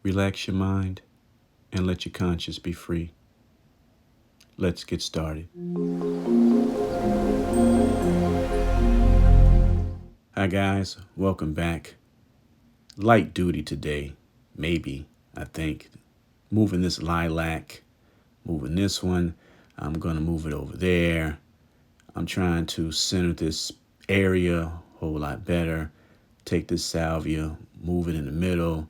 Relax your mind and let your conscience be free. Let's get started. Hi guys, welcome back. Light duty today, maybe, I think. Moving this lilac, moving this one. I'm gonna move it over there. I'm trying to center this area a whole lot better. Take this salvia, move it in the middle.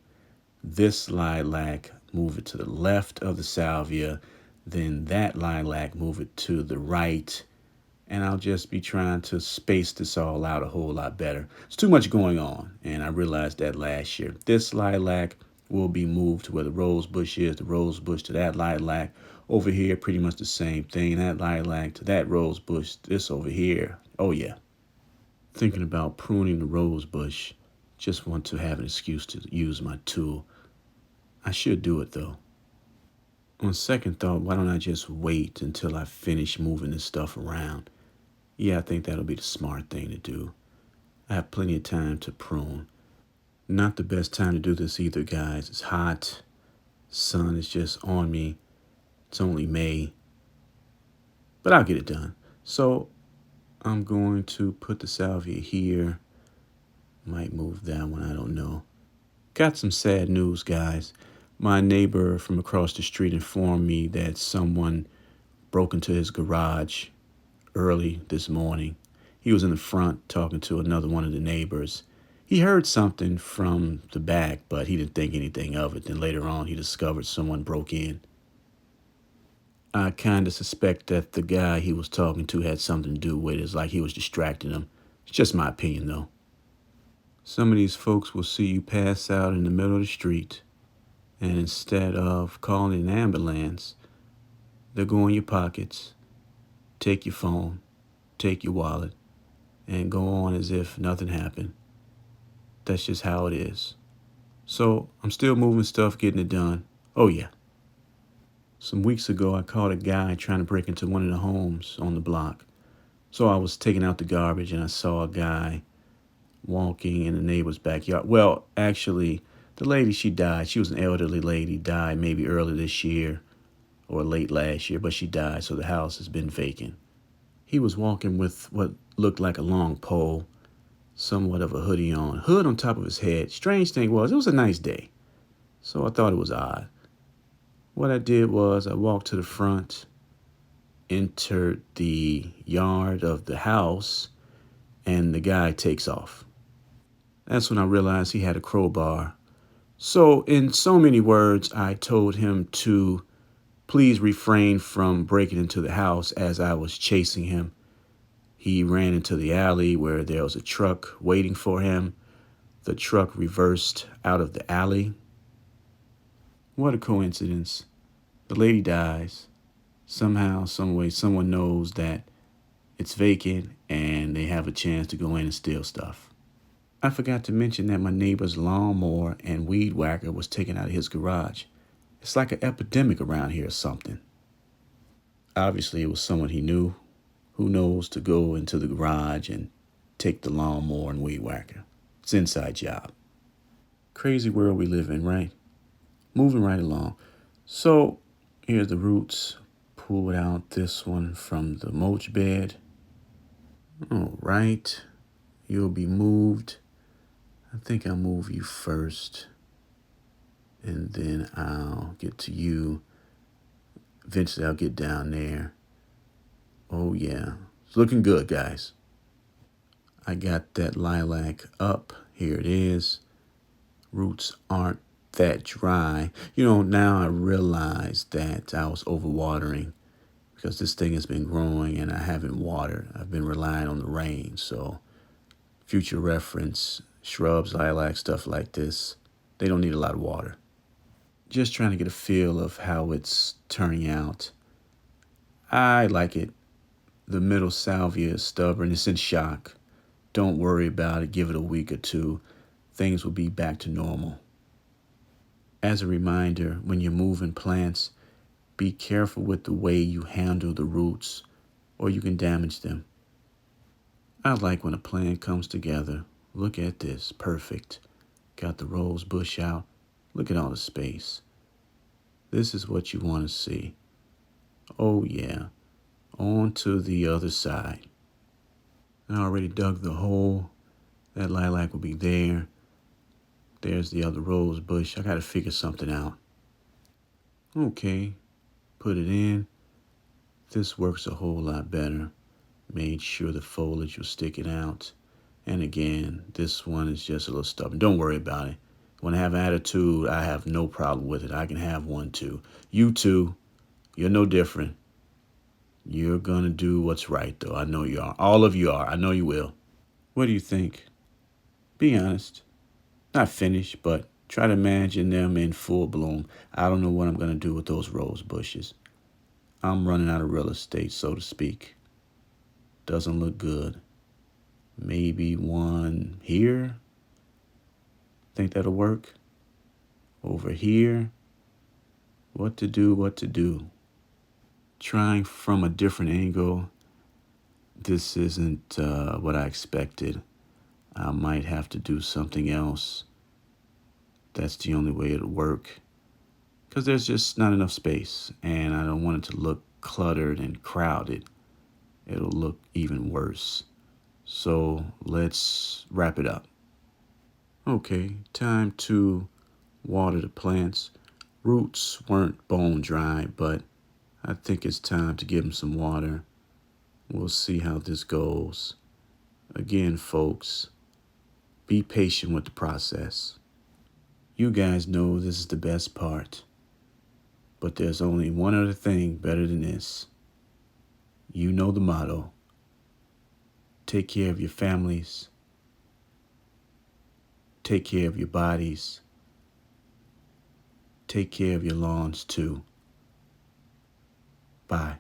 This lilac, move it to the left of the salvia. Then that lilac, move it to the right. And I'll just be trying to space this all out a whole lot better. It's too much going on, and I realized that last year. This lilac will be moved to where the rose bush is, the rose bush to that lilac. Over here, pretty much the same thing. That lilac to that rose bush, this over here. Oh yeah. Thinking about pruning the rose bush. Just want to have an excuse to use my tool. I should do it though. On second thought, why don't I just wait until I finish moving this stuff around? Yeah, I think that'll be the smart thing to do. I have plenty of time to prune. Not the best time to do this either, guys. It's hot. Sun is just on me. It's only May. But I'll get it done. So I'm going to put the salvia here. Might move that one, I don't know. Got some sad news, guys. My neighbor from across the street informed me that someone broke into his garage early this morning. He was in the front talking to another one of the neighbors. He heard something from the back, but he didn't think anything of it. Then later on, he discovered someone broke in. I kind of suspect that the guy he was talking to had something to do with it. It's like he was distracting him. It's just my opinion, though. Some of these folks will see you pass out in the middle of the street, and instead of calling an ambulance, they'll go in your pockets, take your phone, take your wallet, and go on as if nothing happened. That's just how it is. So I'm still moving stuff, getting it done. Oh yeah. Some weeks ago, I caught a guy trying to break into one of the homes on the block. So I was taking out the garbage and I saw a guy walking in the neighbor's backyard. Well, actually, the lady, she died. She was an elderly lady, died maybe early this year or late last year, but she died, so the house has been vacant. He was walking with what looked like a long pole, somewhat of a hood on top of his head. Strange thing was, it was a nice day, so I thought it was odd. What I did was I walked to the front, entered the yard of the house, and the guy takes off. That's when I realized he had a crowbar. So in so many words, I told him to please refrain from breaking into the house as I was chasing him. He ran into the alley where there was a truck waiting for him. The truck reversed out of the alley. What a coincidence. The lady dies. Somehow, some way, someone knows that it's vacant and they have a chance to go in and steal stuff. I forgot to mention that my neighbor's lawnmower and weed whacker was taken out of his garage. It's like an epidemic around here or something. Obviously, it was someone he knew. Who knows to go into the garage and take the lawnmower and weed whacker. It's an inside job. Crazy world we live in, right? Moving right along. So here's the roots. Pulled out this one from the mulch bed. All right. You'll be moved. I think I'll move you first. And then I'll get to you. Eventually I'll get down there. Oh yeah, it's looking good, guys. I got that lilac up. Here it is. Roots aren't that dry. Now I realize that I was overwatering because this thing has been growing and I haven't watered. I've been relying on the rain. So future reference, shrubs, lilac, stuff like this, they don't need a lot of water. Just trying to get a feel of how it's turning out. I like it. The middle salvia is stubborn. It's in shock. Don't worry about it. Give it a week or two. Things will be back to normal. As a reminder, when you're moving plants, be careful with the way you handle the roots or you can damage them. I like when a plant comes together. Look at this. Perfect. Got the rose bush out. Look at all the space. This is what you want to see. Oh yeah, on to the other side. I already dug the hole. That lilac will be there. There's the other rose bush. I got to figure something out. Okay, put it in. This works a whole lot better. Made sure the foliage was sticking out. And again, this one is just a little stubborn. Don't worry about it. When I have attitude, I have no problem with it. I can have one too. You too, you're no different. You're going to do what's right, though. I know you are. All of you are. I know you will. What do you think? Be honest. Not finished, but try to imagine them in full bloom. I don't know what I'm going to do with those rose bushes. I'm running out of real estate, so to speak. Doesn't look good. Maybe one here. Think that'll work? Over here. What to do, what to do. Trying from a different angle. This isn't what I expected. I might have to do something else. That's the only way it'll work. Because there's just not enough space, and I don't want it to look cluttered and crowded. It'll look even worse. So let's wrap it up. Okay, time to water the plants. Roots weren't bone dry, but I think it's time to give them some water. We'll see how this goes. Again, folks, be patient with the process. You guys know this is the best part, but there's only one other thing better than this. You know the motto. Take care of your families. Take care of your bodies. Take care of your lawns too. Bye.